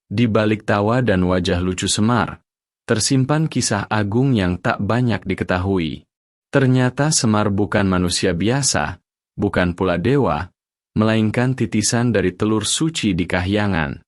Di balik tawa dan wajah lucu Semar, tersimpan kisah agung yang tak banyak diketahui. Ternyata Semar bukan manusia biasa, bukan pula dewa, melainkan titisan dari telur suci di Kahyangan.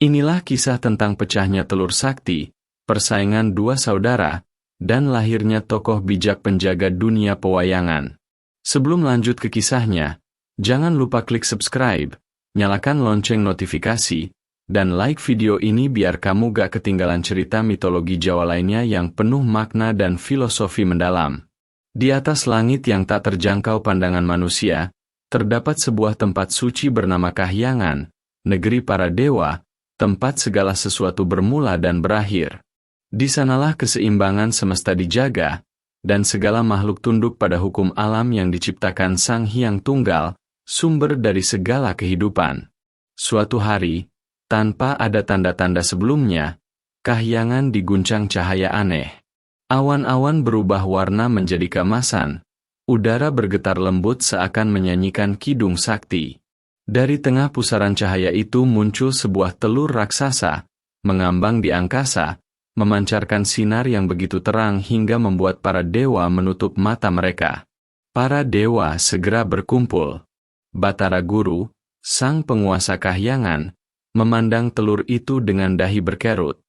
Inilah kisah tentang pecahnya telur sakti, persaingan dua saudara, dan lahirnya tokoh bijak penjaga dunia pewayangan. Sebelum lanjut ke kisahnya, jangan lupa klik subscribe, nyalakan lonceng notifikasi, dan like video ini biar kamu gak ketinggalan cerita mitologi Jawa lainnya yang penuh makna dan filosofi mendalam. Di atas langit yang tak terjangkau pandangan manusia, terdapat sebuah tempat suci bernama Kahyangan, negeri para dewa, tempat segala sesuatu bermula dan berakhir. Di sanalah keseimbangan semesta dijaga, dan segala makhluk tunduk pada hukum alam yang diciptakan Sang Hyang Tunggal, sumber dari segala kehidupan. Suatu hari, tanpa ada tanda-tanda sebelumnya, Kahyangan diguncang cahaya aneh. Awan-awan berubah warna menjadi keemasan, udara bergetar lembut seakan menyanyikan kidung sakti. Dari tengah pusaran cahaya itu muncul sebuah telur raksasa, mengambang di angkasa, memancarkan sinar yang begitu terang hingga membuat para dewa menutup mata mereka. Para dewa segera berkumpul. Batara Guru, sang penguasa Kahyangan, memandang telur itu dengan dahi berkerut.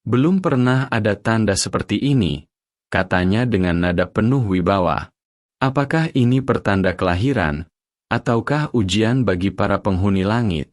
Belum pernah ada tanda seperti ini, katanya dengan nada penuh wibawa. Apakah ini pertanda kelahiran, ataukah ujian bagi para penghuni langit?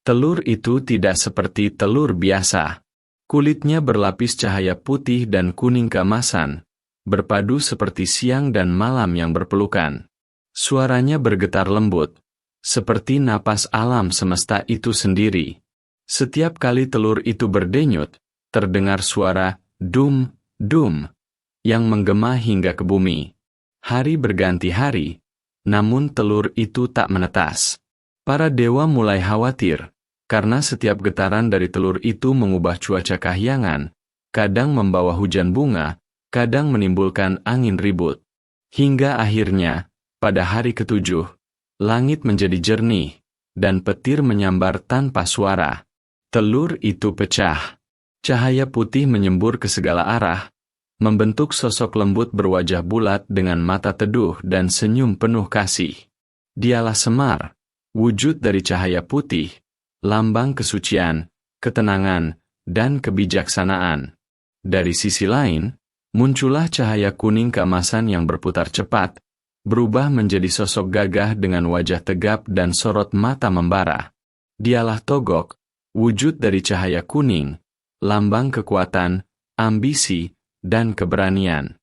Telur itu tidak seperti telur biasa. Kulitnya berlapis cahaya putih dan kuning keemasan, berpadu seperti siang dan malam yang berpelukan. Suaranya bergetar lembut, seperti napas alam semesta itu sendiri. Setiap kali telur itu berdenyut, terdengar suara dum, dum, yang menggema hingga ke bumi. Hari berganti hari, namun telur itu tak menetas. Para dewa mulai khawatir, karena setiap getaran dari telur itu mengubah cuaca Kahyangan, kadang membawa hujan bunga, kadang menimbulkan angin ribut. Hingga akhirnya, pada hari ketujuh, langit menjadi jernih, dan petir menyambar tanpa suara. Telur itu pecah. Cahaya putih menyembur ke segala arah, membentuk sosok lembut berwajah bulat dengan mata teduh dan senyum penuh kasih. Dialah Semar, wujud dari cahaya putih, lambang kesucian, ketenangan, dan kebijaksanaan. Dari sisi lain, muncullah cahaya kuning keemasan yang berputar cepat, berubah menjadi sosok gagah dengan wajah tegap dan sorot mata membara. Dialah Togok, wujud dari cahaya kuning, lambang kekuatan, ambisi, dan keberanian.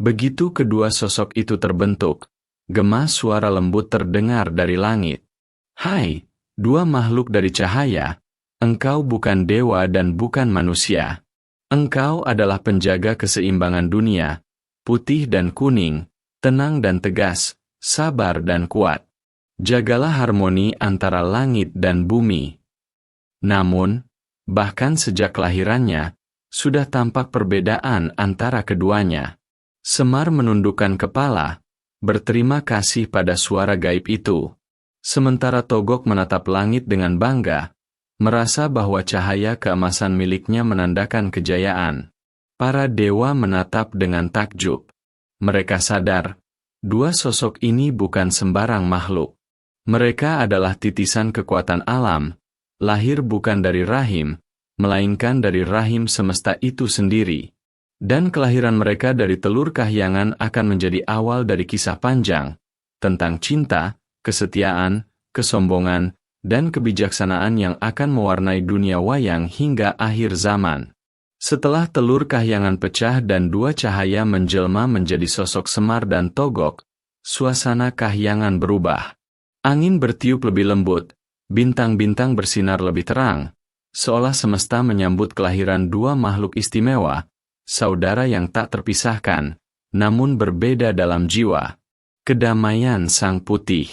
Begitu kedua sosok itu terbentuk, gema suara lembut terdengar dari langit. Hai, dua makhluk dari cahaya, engkau bukan dewa dan bukan manusia. Engkau adalah penjaga keseimbangan dunia, putih dan kuning, tenang dan tegas, sabar dan kuat. Jagalah harmoni antara langit dan bumi. Namun, bahkan sejak kelahirannya, sudah tampak perbedaan antara keduanya. Semar menundukkan kepala, berterima kasih pada suara gaib itu. Sementara Togok menatap langit dengan bangga, merasa bahwa cahaya keemasan miliknya menandakan kejayaan. Para dewa menatap dengan takjub. Mereka sadar, dua sosok ini bukan sembarang makhluk. Mereka adalah titisan kekuatan alam, lahir bukan dari rahim, melainkan dari rahim semesta itu sendiri. Dan kelahiran mereka dari telur Kahyangan akan menjadi awal dari kisah panjang, tentang cinta, kesetiaan, kesombongan, dan kebijaksanaan yang akan mewarnai dunia wayang hingga akhir zaman. Setelah telur Kahyangan pecah dan dua cahaya menjelma menjadi sosok Semar dan Togok, suasana Kahyangan berubah. Angin bertiup lebih lembut, bintang-bintang bersinar lebih terang, seolah semesta menyambut kelahiran dua makhluk istimewa, saudara yang tak terpisahkan, namun berbeda dalam jiwa. Kedamaian Sang Putih.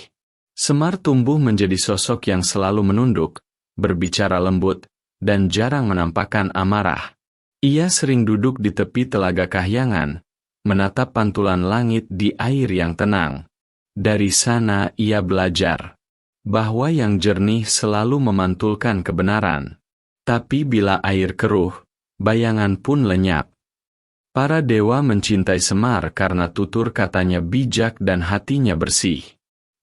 Semar tumbuh menjadi sosok yang selalu menunduk, berbicara lembut, dan jarang menampakkan amarah. Ia sering duduk di tepi telaga Kahyangan, menatap pantulan langit di air yang tenang. Dari sana ia belajar bahwa yang jernih selalu memantulkan kebenaran. Tapi bila air keruh, bayangan pun lenyap. Para dewa mencintai Semar karena tutur katanya bijak dan hatinya bersih.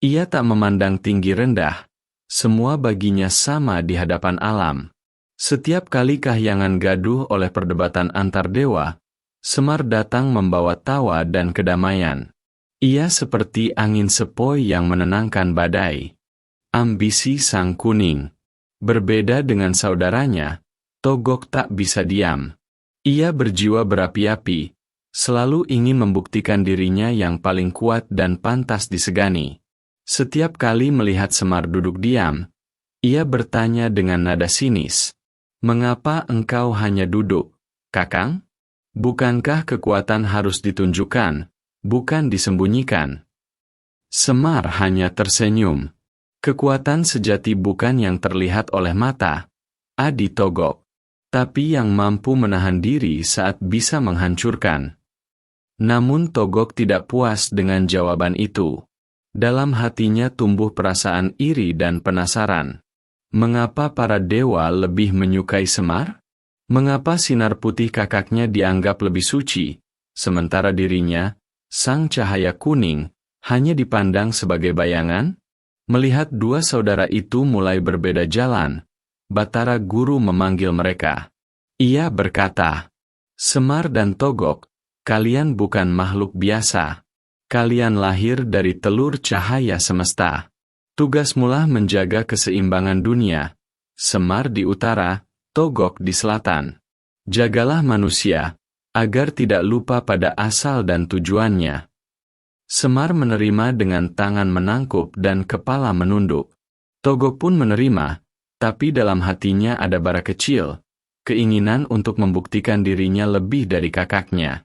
Ia tak memandang tinggi rendah, semua baginya sama di hadapan alam. Setiap kali Kahyangan gaduh oleh perdebatan antar dewa, Semar datang membawa tawa dan kedamaian. Ia seperti angin sepoi yang menenangkan badai. Ambisi Sang Kuning. Berbeda dengan saudaranya, Togok tak bisa diam. Ia berjiwa berapi-api, selalu ingin membuktikan dirinya yang paling kuat dan pantas disegani. Setiap kali melihat Semar duduk diam, ia bertanya dengan nada sinis, "Mengapa engkau hanya duduk, Kakang? Bukankah kekuatan harus ditunjukkan, bukan disembunyikan?" Semar hanya tersenyum. Kekuatan sejati bukan yang terlihat oleh mata, Adi Togok, tapi yang mampu menahan diri saat bisa menghancurkan. Namun Togok tidak puas dengan jawaban itu. Dalam hatinya tumbuh perasaan iri dan penasaran. Mengapa para dewa lebih menyukai Semar? Mengapa sinar putih kakaknya dianggap lebih suci, sementara dirinya, sang cahaya kuning, hanya dipandang sebagai bayangan? Melihat dua saudara itu mulai berbeda jalan, Batara Guru memanggil mereka. Ia berkata, "Semar dan Togok, kalian bukan makhluk biasa. Kalian lahir dari telur cahaya semesta. Tugasmulah menjaga keseimbangan dunia. Semar di utara, Togok di selatan. Jagalah manusia, agar tidak lupa pada asal dan tujuannya." Semar menerima dengan tangan menangkup dan kepala menunduk. Togok pun menerima, tapi dalam hatinya ada bara kecil, keinginan untuk membuktikan dirinya lebih dari kakaknya.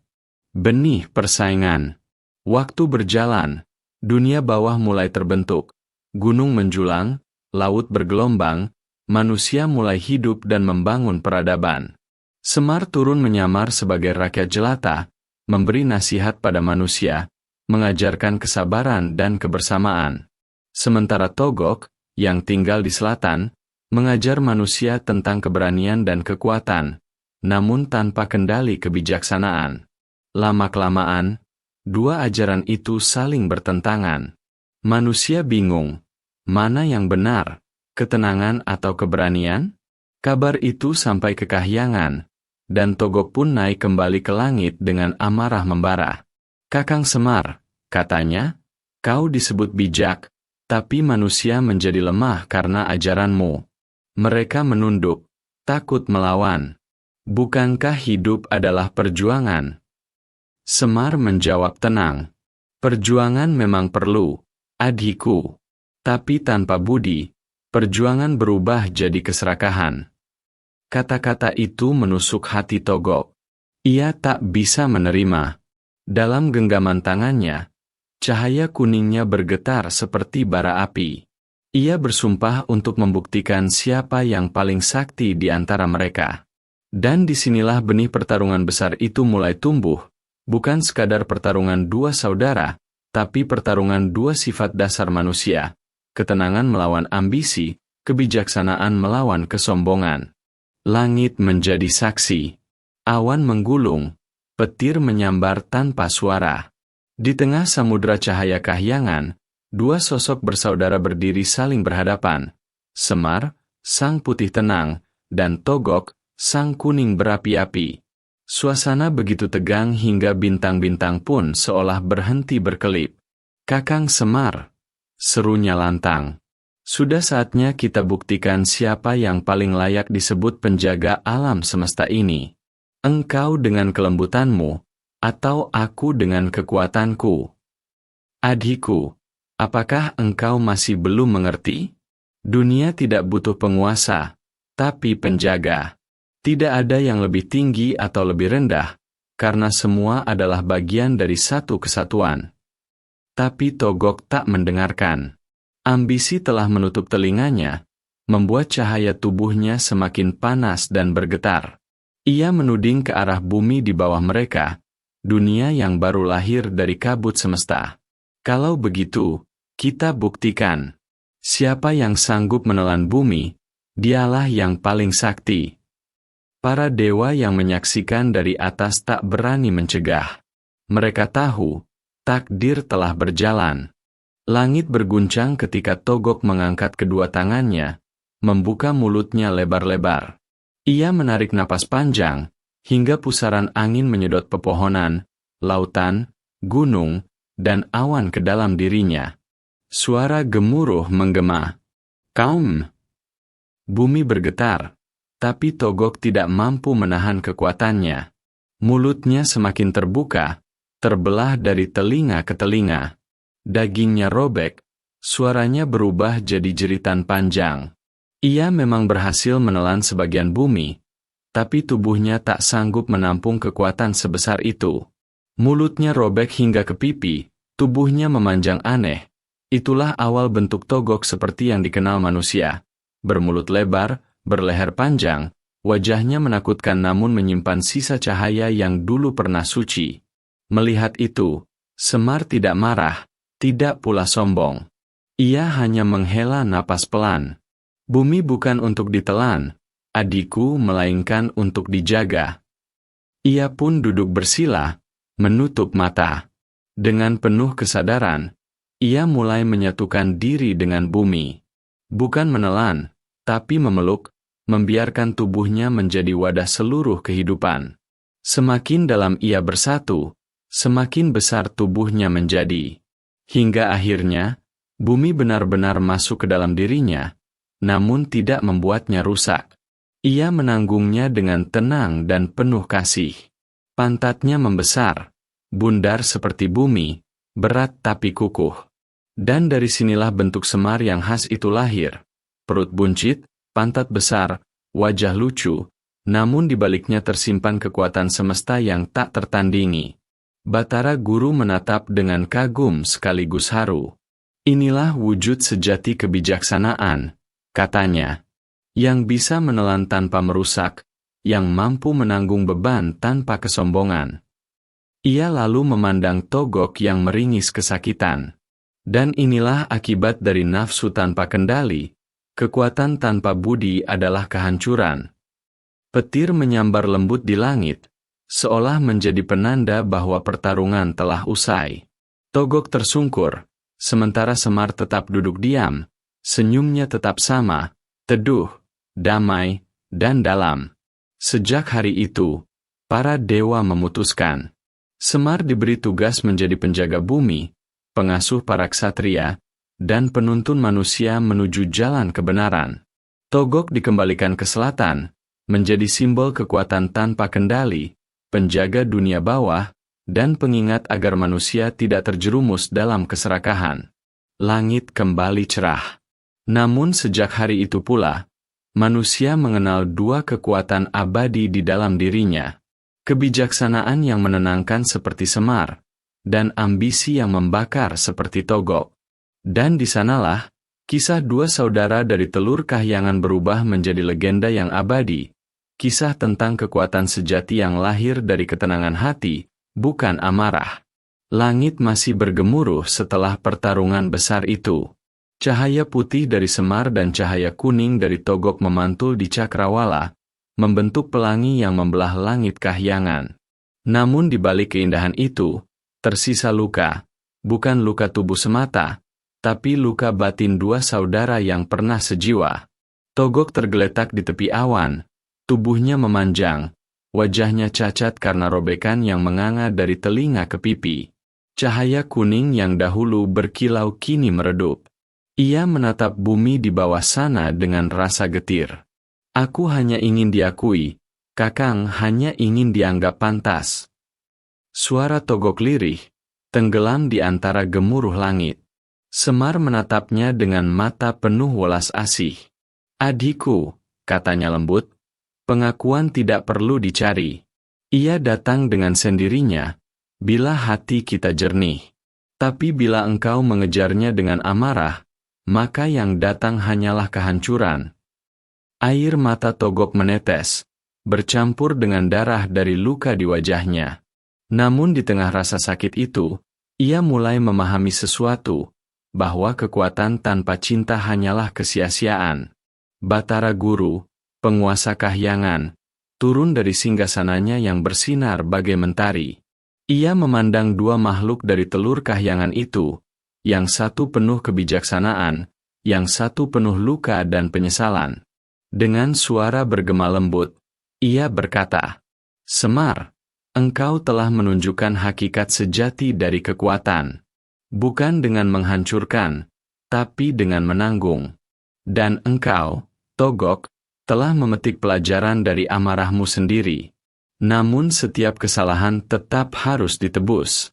Benih persaingan. Waktu berjalan, dunia bawah mulai terbentuk. Gunung menjulang, laut bergelombang, manusia mulai hidup dan membangun peradaban. Semar turun menyamar sebagai rakyat jelata, memberi nasihat pada manusia, mengajarkan kesabaran dan kebersamaan. Sementara Togok, yang tinggal di selatan, mengajar manusia tentang keberanian dan kekuatan, namun tanpa kendali kebijaksanaan. Lama-kelamaan, dua ajaran itu saling bertentangan. Manusia bingung, mana yang benar, ketenangan atau keberanian? Kabar itu sampai ke Kahyangan, dan Togok pun naik kembali ke langit dengan amarah membara. "Kakang Semar," katanya, "kau disebut bijak, tapi manusia menjadi lemah karena ajaranmu. Mereka menunduk, takut melawan. Bukankah hidup adalah perjuangan?" Semar menjawab tenang, "Perjuangan memang perlu, adhiku. Tapi tanpa budi, perjuangan berubah jadi keserakahan." Kata-kata itu menusuk hati Togok. Ia tak bisa menerima. Dalam genggaman tangannya, cahaya kuningnya bergetar seperti bara api. Ia bersumpah untuk membuktikan siapa yang paling sakti di antara mereka. Dan disinilah benih pertarungan besar itu mulai tumbuh, bukan sekadar pertarungan dua saudara, tapi pertarungan dua sifat dasar manusia, ketenangan melawan ambisi, kebijaksanaan melawan kesombongan. Langit menjadi saksi, awan menggulung, petir menyambar tanpa suara. Di tengah samudera cahaya Kahyangan, dua sosok bersaudara berdiri saling berhadapan. Semar, sang putih tenang, dan Togok, sang kuning berapi-api. Suasana begitu tegang hingga bintang-bintang pun seolah berhenti berkelip. "Kakang Semar," serunya lantang, "sudah saatnya kita buktikan siapa yang paling layak disebut penjaga alam semesta ini. Engkau dengan kelembutanmu, atau aku dengan kekuatanku? Adhiku, apakah engkau masih belum mengerti? Dunia tidak butuh penguasa, tapi penjaga. Tidak ada yang lebih tinggi atau lebih rendah, karena semua adalah bagian dari satu kesatuan." Tapi Togok tak mendengarkan. Ambisi telah menutup telinganya, membuat cahaya tubuhnya semakin panas dan bergetar. Ia menuding ke arah bumi di bawah mereka, dunia yang baru lahir dari kabut semesta. "Kalau begitu, kita buktikan. Siapa yang sanggup menelan bumi, Dialah yang paling sakti. Para dewa yang menyaksikan dari atas tak berani mencegah. Mereka tahu, takdir telah berjalan. Langit berguncang ketika Togok mengangkat kedua tangannya, membuka mulutnya lebar-lebar. Ia menarik napas panjang, hingga pusaran angin menyedot pepohonan, lautan, gunung, dan awan ke dalam dirinya. Suara gemuruh menggema. Kaum! Bumi bergetar, tapi Togok tidak mampu menahan kekuatannya. Mulutnya semakin terbuka, terbelah dari telinga ke telinga. Dagingnya robek, suaranya berubah jadi jeritan panjang. Ia memang berhasil menelan sebagian bumi, tapi tubuhnya tak sanggup menampung kekuatan sebesar itu. Mulutnya robek hingga ke pipi, tubuhnya memanjang aneh. Itulah awal bentuk Togok seperti yang dikenal manusia. Bermulut lebar, berleher panjang, wajahnya menakutkan namun menyimpan sisa cahaya yang dulu pernah suci. Melihat itu, Semar tidak marah, tidak pula sombong. Ia hanya menghela napas pelan. Bumi bukan untuk ditelan, adikku, melainkan untuk dijaga. Ia pun duduk bersila, menutup mata. Dengan penuh kesadaran, ia mulai menyatukan diri dengan bumi. Bukan menelan, tapi memeluk, membiarkan tubuhnya menjadi wadah seluruh kehidupan. Semakin dalam ia bersatu, semakin besar tubuhnya menjadi. Hingga akhirnya, bumi benar-benar masuk ke dalam dirinya, namun tidak membuatnya rusak. Ia menanggungnya dengan tenang dan penuh kasih. Pantatnya membesar, bundar seperti bumi, berat tapi kukuh. Dan dari sinilah bentuk Semar yang khas itu lahir. Perut buncit, pantat besar, wajah lucu, namun di baliknya tersimpan kekuatan semesta yang tak tertandingi. Batara Guru menatap dengan kagum sekaligus haru. Inilah wujud sejati kebijaksanaan, katanya, yang bisa menelan tanpa merusak, yang mampu menanggung beban tanpa kesombongan. Ia lalu memandang Togok yang meringis kesakitan. Dan inilah akibat dari nafsu tanpa kendali, kekuatan tanpa budi adalah kehancuran. Petir menyambar lembut di langit, seolah menjadi penanda bahwa pertarungan telah usai. Togok tersungkur, sementara Semar tetap duduk diam, senyumnya tetap sama, teduh, damai, dan dalam. Sejak hari itu, para dewa memutuskan. Semar diberi tugas menjadi penjaga bumi, pengasuh para ksatria, dan penuntun manusia menuju jalan kebenaran. Togok dikembalikan ke selatan, menjadi simbol kekuatan tanpa kendali, penjaga dunia bawah, dan pengingat agar manusia tidak terjerumus dalam keserakahan. Langit kembali cerah. Namun sejak hari itu pula, manusia mengenal dua kekuatan abadi di dalam dirinya. Kebijaksanaan yang menenangkan seperti Semar, dan ambisi yang membakar seperti Togok. Dan di sanalah, kisah dua saudara dari telur kahyangan berubah menjadi legenda yang abadi. Kisah tentang kekuatan sejati yang lahir dari ketenangan hati, bukan amarah. Langit masih bergemuruh setelah pertarungan besar itu. Cahaya putih dari Semar dan cahaya kuning dari Togok memantul di cakrawala, membentuk pelangi yang membelah langit kahyangan. Namun di balik keindahan itu, tersisa luka, bukan luka tubuh semata, tapi luka batin dua saudara yang pernah sejiwa. Togok tergeletak di tepi awan, tubuhnya memanjang, wajahnya cacat karena robekan yang menganga dari telinga ke pipi. Cahaya kuning yang dahulu berkilau kini meredup. Ia menatap bumi di bawah sana dengan rasa getir. Aku hanya ingin diakui, Kakang hanya ingin dianggap pantas. Suara Togok lirih, tenggelam di antara gemuruh langit. Semar menatapnya dengan mata penuh welas asih. Adikku, katanya lembut, pengakuan tidak perlu dicari. Ia datang dengan sendirinya, bila hati kita jernih. Tapi bila engkau mengejarnya dengan amarah, maka yang datang hanyalah kehancuran. Air mata Togok menetes, bercampur dengan darah dari luka di wajahnya. Namun di tengah rasa sakit itu, ia mulai memahami sesuatu, bahwa kekuatan tanpa cinta hanyalah kesia-siaan. Batara Guru, penguasa kahyangan, turun dari singgasananya yang bersinar bagai mentari. Ia memandang dua makhluk dari telur kahyangan itu, yang satu penuh kebijaksanaan, yang satu penuh luka dan penyesalan. Dengan suara bergema lembut, ia berkata, "Semar, engkau telah menunjukkan hakikat sejati dari kekuatan. Bukan dengan menghancurkan, tapi dengan menanggung. Dan engkau, Togok, telah memetik pelajaran dari amarahmu sendiri. Namun setiap kesalahan tetap harus ditebus.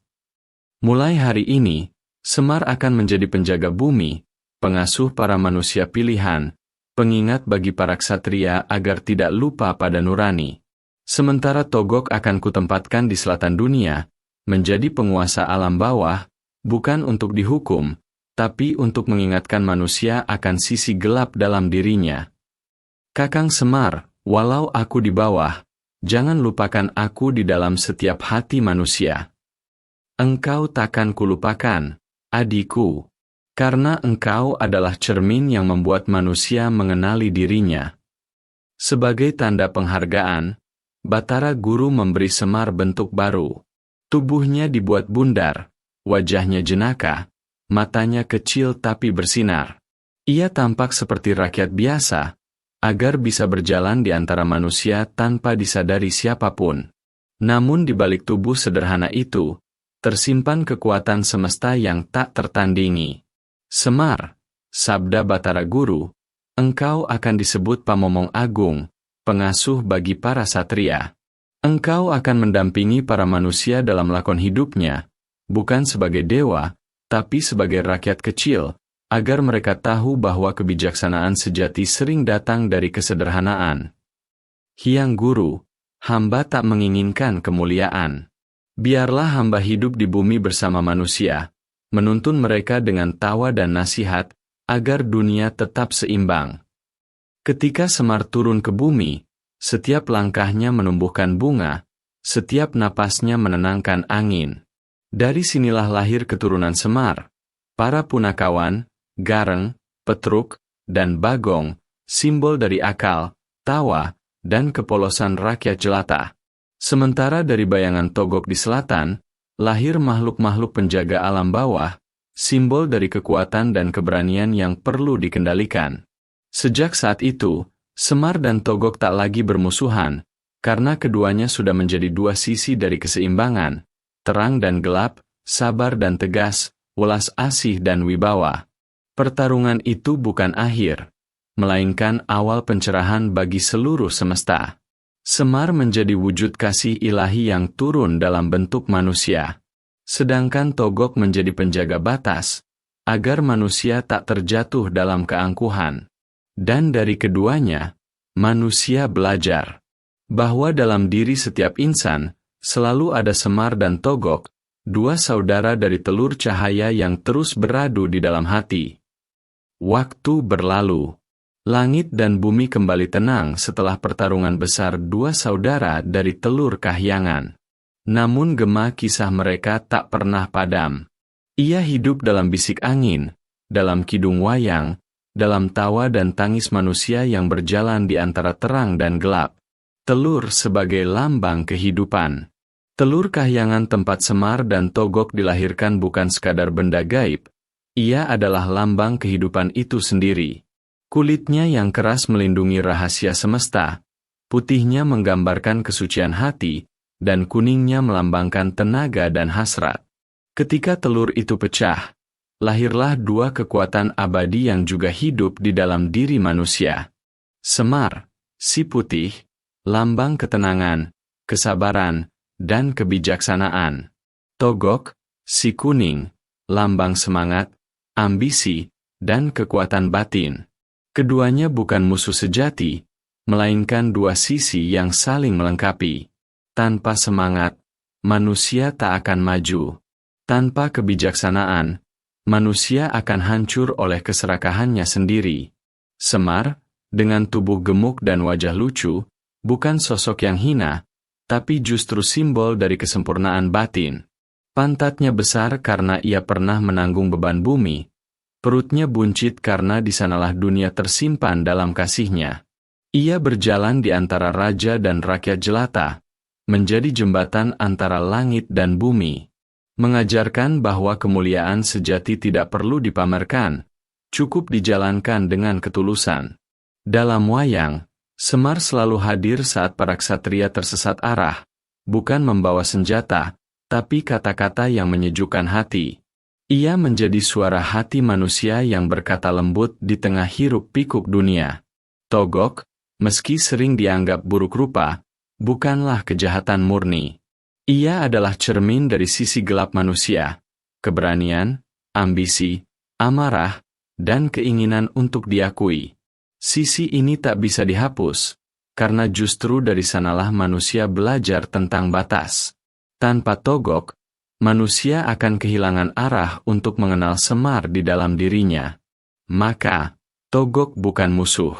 Mulai hari ini, Semar akan menjadi penjaga bumi, pengasuh para manusia pilihan, pengingat bagi para ksatria agar tidak lupa pada nurani. Sementara Togok akan kutempatkan di selatan dunia, menjadi penguasa alam bawah, bukan untuk dihukum, tapi untuk mengingatkan manusia akan sisi gelap dalam dirinya. Kakang Semar, walau aku di bawah, jangan lupakan aku di dalam setiap hati manusia. Engkau takkan kulupakan, adikku, karena engkau adalah cermin yang membuat manusia mengenali dirinya." Sebagai tanda penghargaan, Batara Guru memberi Semar bentuk baru. Tubuhnya dibuat bundar, wajahnya jenaka, matanya kecil tapi bersinar. Ia tampak seperti rakyat biasa, agar bisa berjalan di antara manusia tanpa disadari siapapun. Namun di balik tubuh sederhana itu, tersimpan kekuatan semesta yang tak tertandingi. "Semar," sabda Batara Guru, "engkau akan disebut Pamomong Agung, pengasuh bagi para satria. Engkau akan mendampingi para manusia dalam lakon hidupnya, bukan sebagai dewa, tapi sebagai rakyat kecil, agar mereka tahu bahwa kebijaksanaan sejati sering datang dari kesederhanaan." "Hyang Guru, hamba tak menginginkan kemuliaan. Biarlah hamba hidup di bumi bersama manusia, menuntun mereka dengan tawa dan nasihat, agar dunia tetap seimbang." Ketika Semar turun ke bumi, setiap langkahnya menumbuhkan bunga, setiap napasnya menenangkan angin. Dari sinilah lahir keturunan Semar, para punakawan, Gareng, Petruk, dan Bagong, simbol dari akal, tawa, dan kepolosan rakyat jelata. Sementara dari bayangan Togok di selatan, lahir makhluk-makhluk penjaga alam bawah, simbol dari kekuatan dan keberanian yang perlu dikendalikan. Sejak saat itu, Semar dan Togok tak lagi bermusuhan, karena keduanya sudah menjadi dua sisi dari keseimbangan, terang dan gelap, sabar dan tegas, welas asih dan wibawa. Pertarungan itu bukan akhir, melainkan awal pencerahan bagi seluruh semesta. Semar menjadi wujud kasih ilahi yang turun dalam bentuk manusia. Sedangkan Togok menjadi penjaga batas, agar manusia tak terjatuh dalam keangkuhan. Dan dari keduanya, manusia belajar bahwa dalam diri setiap insan, selalu ada Semar dan Togok, dua saudara dari telur cahaya yang terus beradu di dalam hati. Waktu berlalu. Langit dan bumi kembali tenang setelah pertarungan besar dua saudara dari telur kahyangan. Namun gema kisah mereka tak pernah padam. Ia hidup dalam bisik angin, dalam kidung wayang, dalam tawa dan tangis manusia yang berjalan di antara terang dan gelap. Telur sebagai lambang kehidupan. Telur kahyangan tempat Semar dan Togok dilahirkan bukan sekadar benda gaib, ia adalah lambang kehidupan itu sendiri. Kulitnya yang keras melindungi rahasia semesta, putihnya menggambarkan kesucian hati, dan kuningnya melambangkan tenaga dan hasrat. Ketika telur itu pecah, lahirlah dua kekuatan abadi yang juga hidup di dalam diri manusia. Semar, si putih, lambang ketenangan, kesabaran, dan kebijaksanaan. Togok, si kuning, lambang semangat, ambisi, dan kekuatan batin. Keduanya bukan musuh sejati, melainkan dua sisi yang saling melengkapi. Tanpa semangat, manusia tak akan maju. Tanpa kebijaksanaan, manusia akan hancur oleh keserakahannya sendiri. Semar, dengan tubuh gemuk dan wajah lucu, bukan sosok yang hina, tapi justru simbol dari kesempurnaan batin. Pantatnya besar karena ia pernah menanggung beban bumi, Perutnya buncit karena di sanalah dunia tersimpan dalam kasihnya. Ia berjalan di antara raja dan rakyat jelata, menjadi jembatan antara langit dan bumi, mengajarkan bahwa kemuliaan sejati tidak perlu dipamerkan, cukup dijalankan dengan ketulusan. Dalam wayang, Semar selalu hadir saat para ksatria tersesat arah, bukan membawa senjata, tapi kata-kata yang menyejukkan hati. Ia menjadi suara hati manusia yang berkata lembut di tengah hiruk-pikuk dunia. Togok, meski sering dianggap buruk rupa, bukanlah kejahatan murni. Ia adalah cermin dari sisi gelap manusia, keberanian, ambisi, amarah, dan keinginan untuk diakui. Sisi ini tak bisa dihapus, karena justru dari sanalah manusia belajar tentang batas. Tanpa Togok, manusia akan kehilangan arah untuk mengenal Semar di dalam dirinya. Maka, Togok bukan musuh.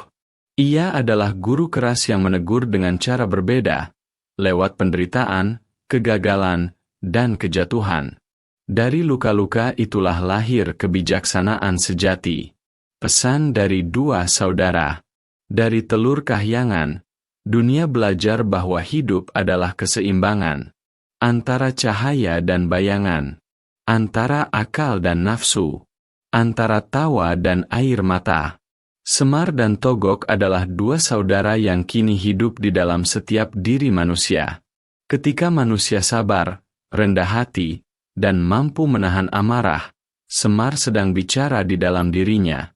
Ia adalah guru keras yang menegur dengan cara berbeda, lewat penderitaan, kegagalan, dan kejatuhan. Dari luka-luka itulah lahir kebijaksanaan sejati. Pesan dari dua saudara. Dari telur kahyangan, dunia belajar bahwa hidup adalah keseimbangan antara cahaya dan bayangan, antara akal dan nafsu, antara tawa dan air mata. Semar dan Togok adalah dua saudara yang kini hidup di dalam setiap diri manusia. Ketika manusia sabar, rendah hati, dan mampu menahan amarah, Semar sedang bicara di dalam dirinya.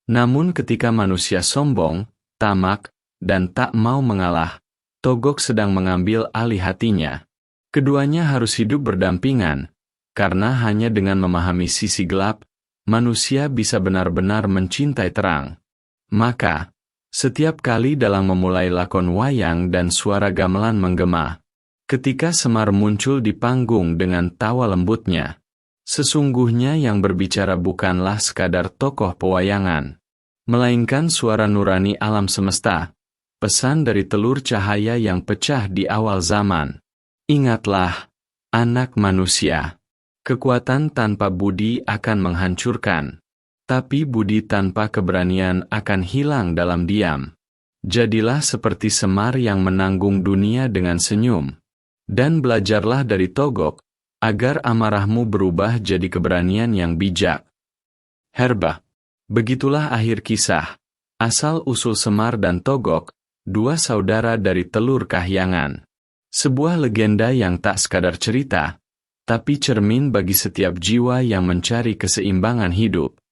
Namun ketika manusia sombong, tamak, dan tak mau mengalah, Togok sedang mengambil alih hatinya. Keduanya harus hidup berdampingan, karena hanya dengan memahami sisi gelap, manusia bisa benar-benar mencintai terang. Maka, setiap kali dalam memulai lakon wayang dan suara gamelan menggema, ketika Semar muncul di panggung dengan tawa lembutnya, sesungguhnya yang berbicara bukanlah sekadar tokoh pewayangan, melainkan suara nurani alam semesta, pesan dari telur cahaya yang pecah di awal zaman. Ingatlah, anak manusia, kekuatan tanpa budi akan menghancurkan, tapi budi tanpa keberanian akan hilang dalam diam. Jadilah seperti Semar yang menanggung dunia dengan senyum, dan belajarlah dari Togok, agar amarahmu berubah jadi keberanian yang bijak. Herba. Begitulah akhir kisah, asal-usul Semar dan Togok, dua saudara dari telur kahyangan. Sebuah legenda yang tak sekadar cerita, tapi cermin bagi setiap jiwa yang mencari keseimbangan hidup.